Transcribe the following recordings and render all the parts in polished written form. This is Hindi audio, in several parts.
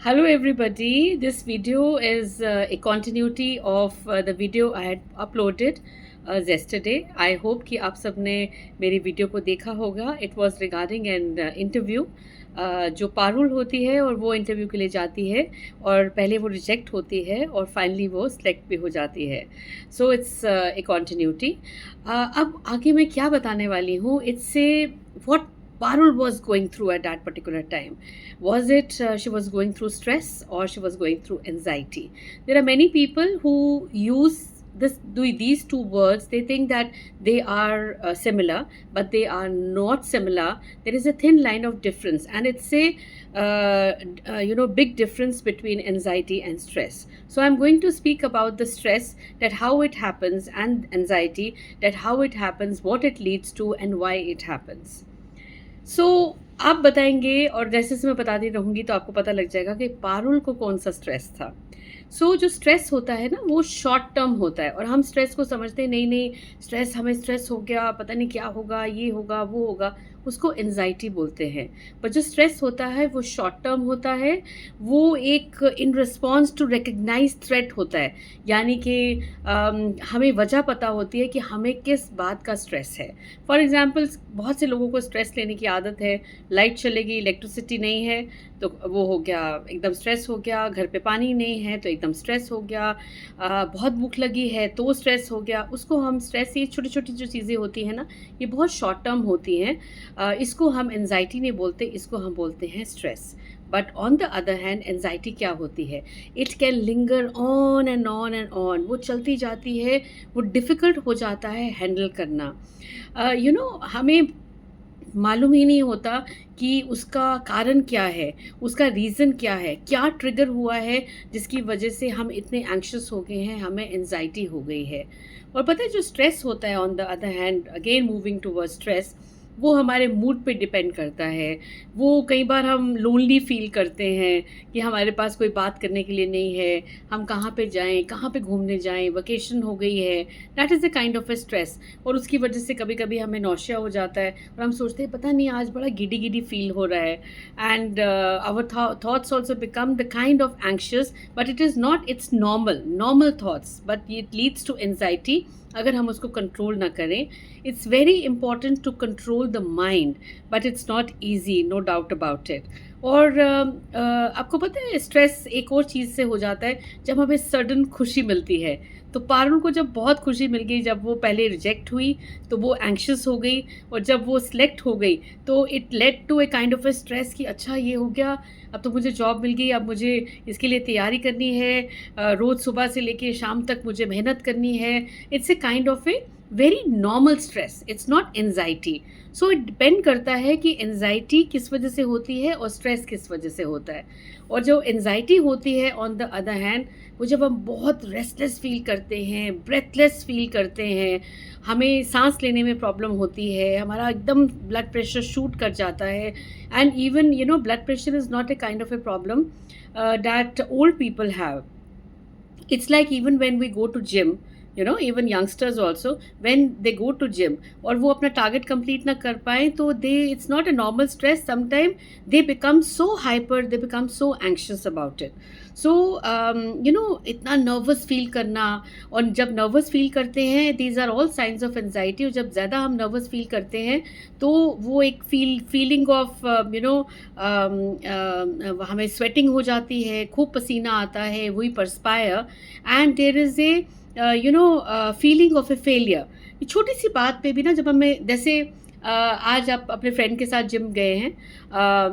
Hello everybody, this video is a continuity of the video I had uploaded yesterday. I hope कि आप सब ने मेरी वीडियो को देखा होगा. It was regarding an interview जो पारुल होती है और वो इंटरव्यू के लिए जाती है और पहले वो रिजेक्ट होती है और फाइनली वो सिलेक्ट भी हो जाती है. So it's a continuity. अब आगे मैं क्या बताने वाली हूँ, it's a what Parul was going through at that particular time. Was it she was going through stress or she was going through anxiety? There are many people who use these two words. They think that they are similar, but they are not similar. There is a thin line of difference, and it's a big difference between anxiety and stress. So I'm going to speak about the stress, that how it happens, and anxiety, that how it happens, what it leads to, and why it happens. आप बताएंगे और जैसे जैसे मैं बताती रहूँगी तो आपको पता लग जाएगा कि पारुल को कौन सा स्ट्रेस था. जो स्ट्रेस होता है ना, वो शॉर्ट टर्म होता है और हम स्ट्रेस को समझते हैं, नहीं नहीं स्ट्रेस, हमें स्ट्रेस हो गया, पता नहीं क्या होगा, ये होगा वो होगा, उसको एंजाइटी बोलते हैं. पर जो स्ट्रेस होता है वो शॉर्ट टर्म होता है. वो एक in response to recognize threat होता है, यानी कि हमें वजह पता होती है कि हमें किस बात का स्ट्रेस है. फॉर एग्ज़ाम्पल, बहुत से लोगों को स्ट्रेस लेने की आदत है. लाइट चलेगी, इलेक्ट्रिसिटी नहीं है तो वो हो गया, एकदम स्ट्रेस हो गया. घर पे पानी नहीं है तो एकदम स्ट्रेस हो गया. बहुत भूख लगी है तो स्ट्रेस हो गया. उसको हम स्ट्रेस, ये छोटी छोटी जो चीज़ें होती हैं ना, ये बहुत शॉर्ट टर्म होती हैं. इसको हम एंजाइटी नहीं बोलते, इसको हम बोलते हैं stress. But on the other hand anxiety क्या होती है? It can linger on and on and on. वो चलती जाती है, वो डिफ़िकल्ट हो जाता है हैंडल करना. हमें मालूम ही नहीं होता कि उसका कारण क्या है, उसका रीज़न क्या है, क्या ट्रिगर हुआ है जिसकी वजह से हम इतने एंग्शियस हो गए हैं, हमें एंजाइटी हो गई है. और पता है, जो स्ट्रेस होता है, on the other hand, again moving towards stress, वो हमारे मूड पे डिपेंड करता है. वो कई बार हम लोनली फील करते हैं कि हमारे पास कोई बात करने के लिए नहीं है, हम कहाँ पे जाएं, कहाँ पे घूमने जाएं, वकेशन हो गई है. That is a kind of a stress. और उसकी वजह से कभी कभी हमें नौशिया हो जाता है और हम सोचते हैं पता नहीं आज बड़ा गिडी गिडी फील हो रहा है. And our thoughts also become the kind of anxious, but it is not, it's normal thoughts, but it leads to anxiety अगर हम उसको कंट्रोल ना करें. It's very important to control the mind, but it's not easy, no doubt about it. और आपको पता है, स्ट्रेस एक और चीज़ से हो जाता है जब हमें सडन खुशी मिलती है. तो पारुल को जब बहुत खुशी मिल गई, जब वो पहले रिजेक्ट हुई तो वो एंक्शियस हो गई, और जब वो सिलेक्ट हो गई तो it led to a kind of a stress कि अच्छा ये हो गया, अब तो मुझे जॉब मिल गई, अब मुझे इसके लिए तैयारी करनी है, रोज़ सुबह से लेके शाम तक मुझे मेहनत करनी है. It's a kind of a very normal stress, it's not anxiety. So it depend करता है कि एंजाइटी किस वजह से होती है और स्ट्रेस किस वजह से होता है. और जो एंजाइटी होती है, ऑन द अदर हैंड, वो जब हम बहुत रेस्टलेस फील करते हैं, ब्रेथलेस फील करते हैं, हमें सांस लेने में प्रॉब्लम होती है, हमारा एकदम ब्लड प्रेशर शूट कर जाता है. And even blood pressure is not a kind of a problem that old people have. It's like even when we go to gym, even youngsters also, when they go to gym और वो अपना टारगेट कंप्लीट ना कर पाएँ तो it's not a normal stress. Sometimes they become so hyper, they become so anxious about it. So इतना नर्वस फील करना, और जब नर्वस फील करते हैं, these are all signs of anxiety. और जब ज़्यादा हम नर्वस फील करते हैं तो वो एक फीलिंग ऑफ हमें स्वेटिंग हो जाती है, खूब पसीना आता है, we perspire, and there is a feeling of a failure. ये छोटी सी बात पे भी ना, जब हमें जैसे आज आप अपने फ्रेंड के साथ जिम गए हैं,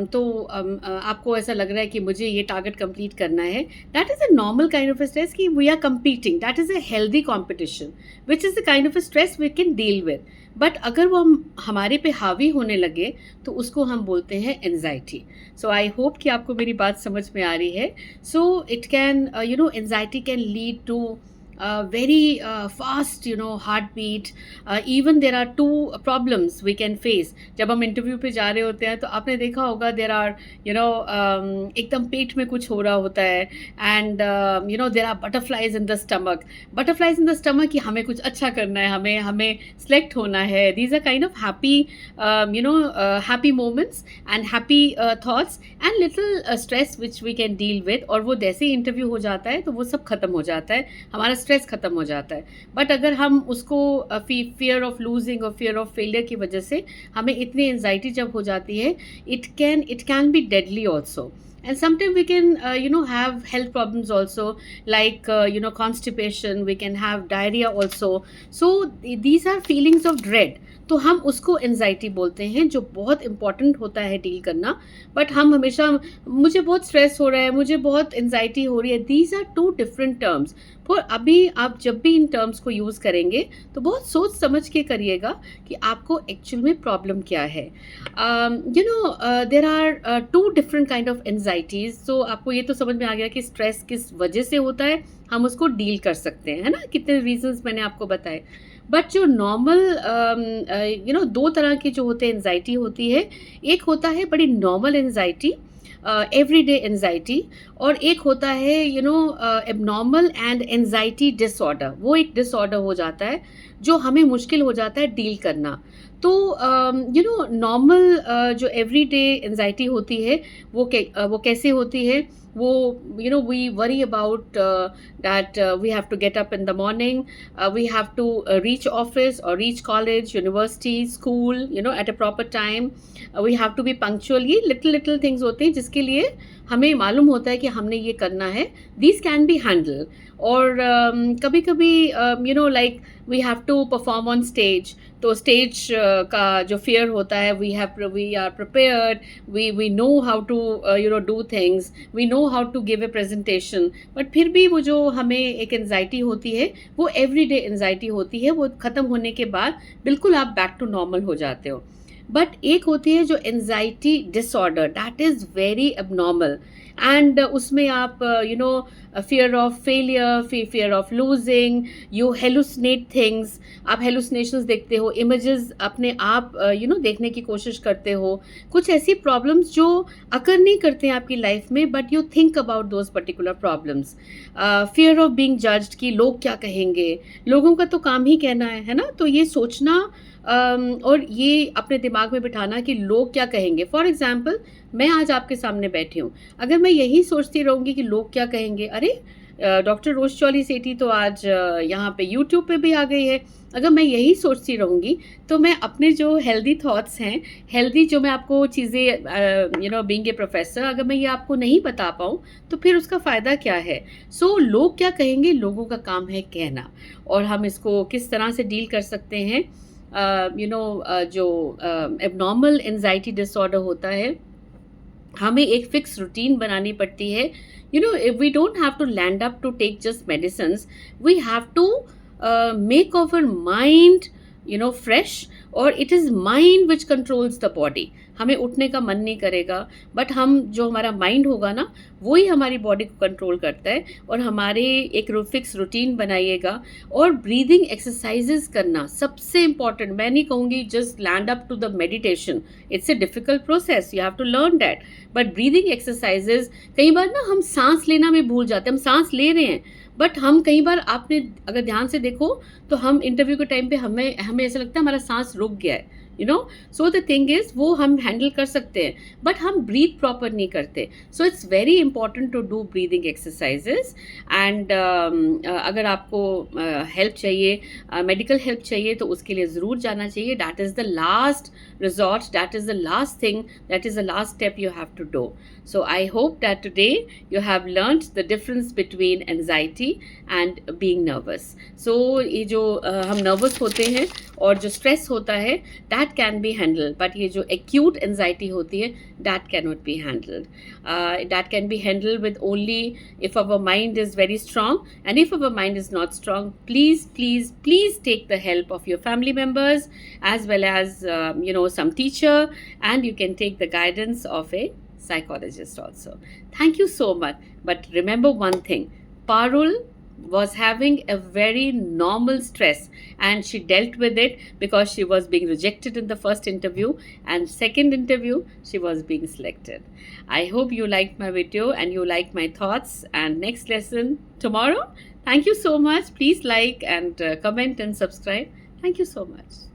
तो आपको ऐसा लग रहा है कि मुझे ये टारगेट कंप्लीट करना है. That is a normal kind of a stress कि we are competing. That is a healthy competition which is the kind of a stress we can deal with. But अगर वो हमारे पे हावी होने लगे तो उसको हम बोलते हैं एंजाइटी. सो आई होप कि आपको मेरी बात समझ में आ रही है. So it can anxiety can lead to very fast, heartbeat. Even there are two problems we can face. जब हम इंटरव्यू पे जा रहे होते हैं तो आपने देखा होगा there are एकदम पेट में कुछ हो रहा होता है, and there are butterflies in the stomach. Butterflies in the stomach कि हमें कुछ अच्छा करना है, हमें हमें select होना है. These are kind of happy happy moments and happy thoughts and little stress which we can deal with. और वो जैसे ही इंटरव्यू हो जाता है तो वो सब खत्म हो जाता है, हमारा स्ट्रेस खत्म हो जाता है. बट अगर हम उसको फियर ऑफ लूजिंग और फियर ऑफ फेलियर की वजह से हमें इतनी एंजाइटी जब हो जाती है, it can be deadly also. And sometimes we can have health problems also, like constipation. We can have diarrhea also. So these are feelings of dread. तो हम उसको एनजाइटी बोलते हैं, जो बहुत इंपॉर्टेंट होता है डील करना. बट हम हमेशा मुझे बहुत स्ट्रेस हो रहा है, मुझे बहुत एनजाइटी हो रही है. These are two different terms. पर अभी आप जब भी इन टर्म्स को यूज़ करेंगे तो बहुत सोच समझ के करिएगा कि आपको एक्चुअल में प्रॉब्लम क्या है. There are two different kind of anxieties. तो आपको ये तो समझ में आ गया कि स्ट्रेस किस वजह से होता है, हम उसको डील कर सकते हैं, है ना. कितने रीजंस मैंने आपको बताए. बट जो नॉर्मल दो तरह के जो होते हैं एनजाइटी होती है. एक होता है बड़ी नॉर्मल एनजाइटी, एवरीडे एनजाइटी, और एक होता है एबनॉर्मल एंड एनजाइटी डिसऑर्डर. वो एक डिसऑर्डर हो जाता है जो हमें मुश्किल हो जाता है डील करना. तो नॉर्मल जो एवरीडे एनजाइटी होती है वो कैसे होती है. वो we worry about that we have to get up in the morning, we have to reach office or reach college, university, school, at a proper time. We have to be punctual. ये little things होते हैं जिसके लिए हमें मालूम होता है कि हमने ये करना है. These can be handled. और कभी कभी like we have to perform on stage. तो स्टेज का जो फियर होता है, we are prepared, we know how to do things, we know how to give a presentation. But फिर भी वो जो हमें एक एनजाइटी होती है, वो एवरीडे एनजाइटी होती है. वो ख़त्म होने के बाद बिल्कुल आप बैक टू नॉर्मल हो जाते हो. बट एक होती है जो anxiety disorder, that is very abnormal. And उसमें आप fear of failure, fear of losing, you hallucinate things. आप हेलुसिनेशंस देखते हो, इमेजेस अपने आप देखने की कोशिश करते हो. कुछ ऐसी प्रॉब्लम्स जो अकर नहीं करते हैं आपकी लाइफ में, but you think about those particular problems. Fear of being judged कि लोग क्या कहेंगे. लोगों का तो काम ही कहना है ना. तो ये सोचना और ये अपने दिमाग में बिठाना कि लोग क्या कहेंगे. फॉर एग्जाम्पल, मैं आज आपके सामने बैठी हूँ, अगर मैं यही सोचती रहूँगी कि लोग क्या कहेंगे, अरे डॉक्टर रोज चौली सेठी तो आज यहाँ पे यूट्यूब पे भी आ गई है. अगर मैं यही सोचती रहूँगी तो मैं अपने जो हेल्दी थॉट्स हैं, हेल्दी जो मैं आपको चीज़ें बीइंग ए प्रोफेसर, अगर मैं ये आपको नहीं बता पाऊँ तो फिर उसका फ़ायदा क्या है. सो लोग क्या कहेंगे, लोगों का काम है कहना. और हम इसको किस तरह से डील कर सकते हैं. जो एबनॉर्मल एनजाइटी डिसऑर्डर होता है, हमें एक फिक्स रूटीन बनानी पड़ती है. We don't have to land up to take just medicines. We have to make our mind fresh, और it is mind which controls the body. हमें उठने का मन नहीं करेगा, बट हम जो हमारा माइंड होगा ना, वही हमारी बॉडी को कंट्रोल करता है. और हमारे एक फिक्स रूटीन बनाइएगा. और ब्रीदिंग एक्सरसाइजेस करना सबसे इम्पॉर्टेंट. मैं नहीं कहूँगी just land up to the meditation, it's a difficult process, you have to learn that. But breathing exercises, कई बार ना हम सांस लेना भी भूल जाते हैं. हम सांस ले रहे हैं, बट हम कई बार, आपने अगर ध्यान से देखो तो हम इंटरव्यू के टाइम पे हमें ऐसा लगता है हमारा सांस रुक गया है. सो द थिंग इज, वो हम हैंडल कर सकते हैं, बट हम ब्रीथ प्रॉपर नहीं करते. So it's very important to do breathing exercises. And अगर आपको हेल्प चाहिए, मेडिकल हेल्प चाहिए, तो उसके लिए ज़रूर जाना चाहिए. That is the last resort, that is the last thing, that is the last step you have to do. So I hope that today you have learned the difference between anxiety and being nervous. So ये जो हम nervous होते हैं और जो stress होता है, that can be handled, but ये जो acute anxiety होती है, that cannot be handled. That can be handled with only if our mind is very strong. And if our mind is not strong, please take the help of your family members, as well as some teacher, and you can take the guidance of a psychologist also. Thank you so much. But remember one thing, Parul was having a very normal stress, and she dealt with it because she was being rejected in the first interview, and second interview she was being selected. I hope you liked my video and you like my thoughts, and next lesson tomorrow. Thank you so much. Please like and comment and subscribe. Thank you so much.